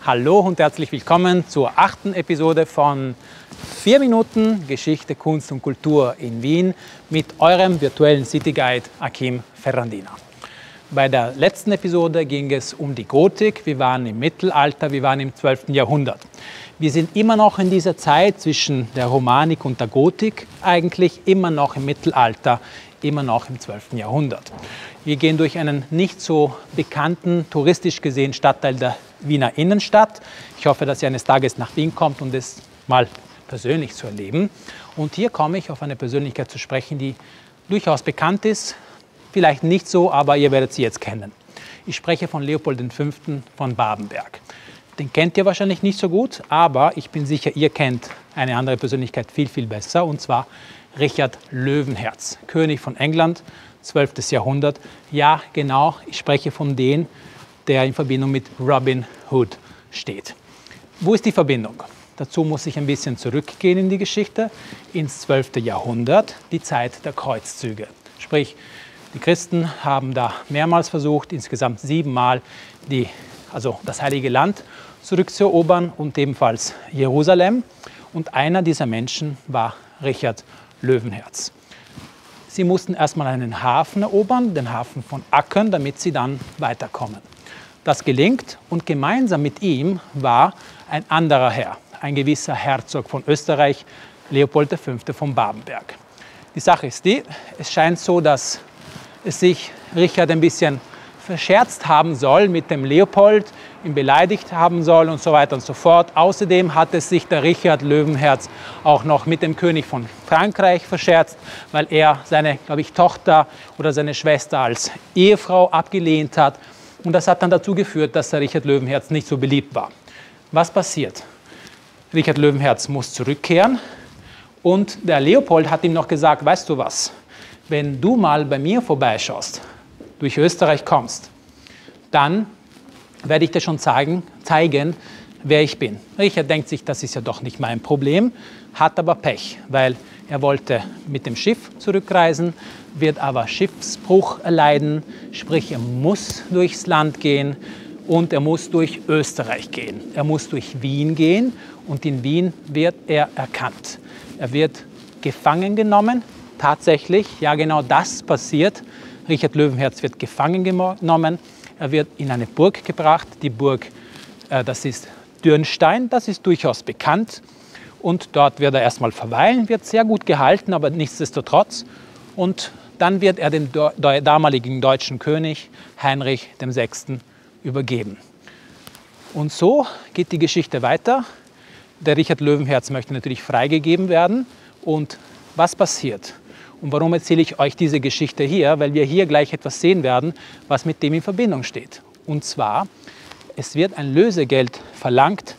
Hallo und herzlich willkommen zur 8. Episode von 4 Minuten Geschichte, Kunst und Kultur in Wien mit eurem virtuellen City Guide Achim Ferrandina. Bei der letzten Episode ging es um die Gotik. Wir waren im Mittelalter, wir waren im 12. Jahrhundert. Wir sind immer noch in dieser Zeit zwischen der Romanik und der Gotik, eigentlich immer noch im Mittelalter, immer noch im 12. Jahrhundert. Wir gehen durch einen nicht so bekannten, touristisch gesehen Stadtteil der Wiener Innenstadt. Ich hoffe, dass ihr eines Tages nach Wien kommt, um das mal persönlich zu erleben. Und hier komme ich auf eine Persönlichkeit zu sprechen, die durchaus bekannt ist. Vielleicht nicht so, aber ihr werdet sie jetzt kennen. Ich spreche von Leopold V. von Babenberg. Den kennt ihr wahrscheinlich nicht so gut, aber ich bin sicher, ihr kennt eine andere Persönlichkeit viel, viel besser, und zwar Richard Löwenherz, König von England, 12. Jahrhundert. Ja, genau, ich spreche von dem, der in Verbindung mit Robin Hood steht. Wo ist die Verbindung? Dazu muss ich ein bisschen zurückgehen in die Geschichte, ins 12. Jahrhundert, die Zeit der Kreuzzüge. Sprich, die Christen haben da mehrmals versucht, insgesamt 7 Mal das Heilige Land zurückzuerobern und ebenfalls Jerusalem. Und einer dieser Menschen war Richard Löwenherz. Sie mussten erstmal einen Hafen erobern, den Hafen von Akkern, damit sie dann weiterkommen. Das gelingt, und gemeinsam mit ihm war ein anderer Herr, ein gewisser Herzog von Österreich, Leopold V. von Babenberg. Die Sache ist die, es scheint so, dass es sich Richard ein bisschen verscherzt haben soll mit dem Leopold, ihn beleidigt haben soll und so weiter und so fort. Außerdem hat es sich der Richard Löwenherz auch noch mit dem König von Frankreich verscherzt, weil er seine, glaube ich, Tochter oder seine Schwester als Ehefrau abgelehnt hat. Und das hat dann dazu geführt, dass der Richard Löwenherz nicht so beliebt war. Was passiert? Richard Löwenherz muss zurückkehren, und der Leopold hat ihm noch gesagt, weißt du was, wenn du mal bei mir vorbeischaust, durch Österreich kommst, dann werde ich dir schon zeigen, wer ich bin. Richard denkt sich, das ist ja doch nicht mein Problem, hat aber Pech, weil er wollte mit dem Schiff zurückreisen, wird aber Schiffsbruch erleiden, sprich er muss durchs Land gehen und er muss durch Österreich gehen. Er muss durch Wien gehen, und in Wien wird er erkannt. Er wird gefangen genommen, tatsächlich, ja genau das passiert. Richard Löwenherz wird gefangen genommen, er wird in eine Burg gebracht. Die Burg, das ist Dürnstein, das ist durchaus bekannt. Und dort wird er erstmal verweilen, wird sehr gut gehalten, aber nichtsdestotrotz. Und dann wird er dem damaligen deutschen König Heinrich VI. Übergeben. Und so geht die Geschichte weiter. Der Richard Löwenherz möchte natürlich freigegeben werden. Und was passiert? Und warum erzähle ich euch diese Geschichte hier? Weil wir hier gleich etwas sehen werden, was mit dem in Verbindung steht. Und zwar, es wird ein Lösegeld verlangt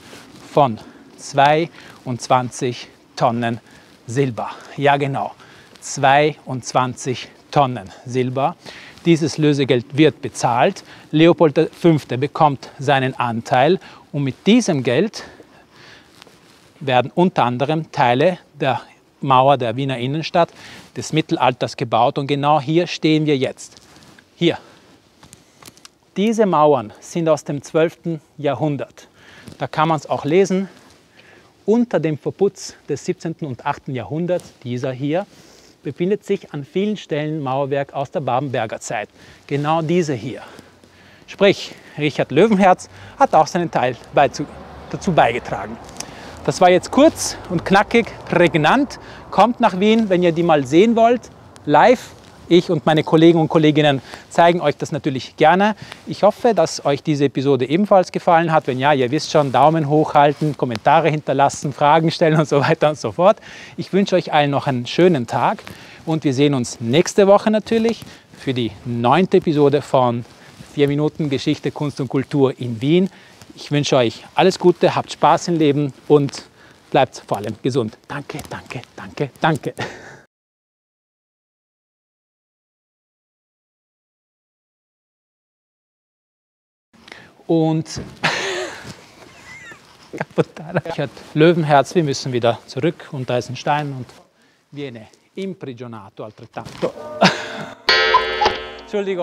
von 22 Tonnen Silber. Ja genau, 22 Tonnen Silber. Dieses Lösegeld wird bezahlt. Leopold V. bekommt seinen Anteil, und mit diesem Geld werden unter anderem Teile der Mauer der Wiener Innenstadt des Mittelalters gebaut, und genau hier stehen wir jetzt. Hier. Diese Mauern sind aus dem 12. Jahrhundert. Da kann man es auch lesen. Unter dem Verputz des 17. und 8. Jahrhunderts, dieser hier, befindet sich an vielen Stellen Mauerwerk aus der Babenberger Zeit. Genau diese hier. Sprich, Richard Löwenherz hat auch seinen Teil dazu beigetragen. Das war jetzt kurz und knackig, prägnant. Kommt nach Wien, wenn ihr die mal sehen wollt, live. Ich und meine Kollegen und Kolleginnen zeigen euch das natürlich gerne. Ich hoffe, dass euch diese Episode ebenfalls gefallen hat. Wenn ja, ihr wisst schon, Daumen hoch halten, Kommentare hinterlassen, Fragen stellen und so weiter und so fort. Ich wünsche euch allen noch einen schönen Tag, und wir sehen uns nächste Woche natürlich für die 9. Episode von 4 Minuten Geschichte, Kunst und Kultur in Wien. Ich wünsche euch alles Gute, habt Spaß im Leben und bleibt vor allem gesund. Danke, danke, danke, danke. Und Richard Löwenherz, wir müssen wieder zurück, und da ist ein Stein und viene imprigionato altrettanto. Entschuldigung.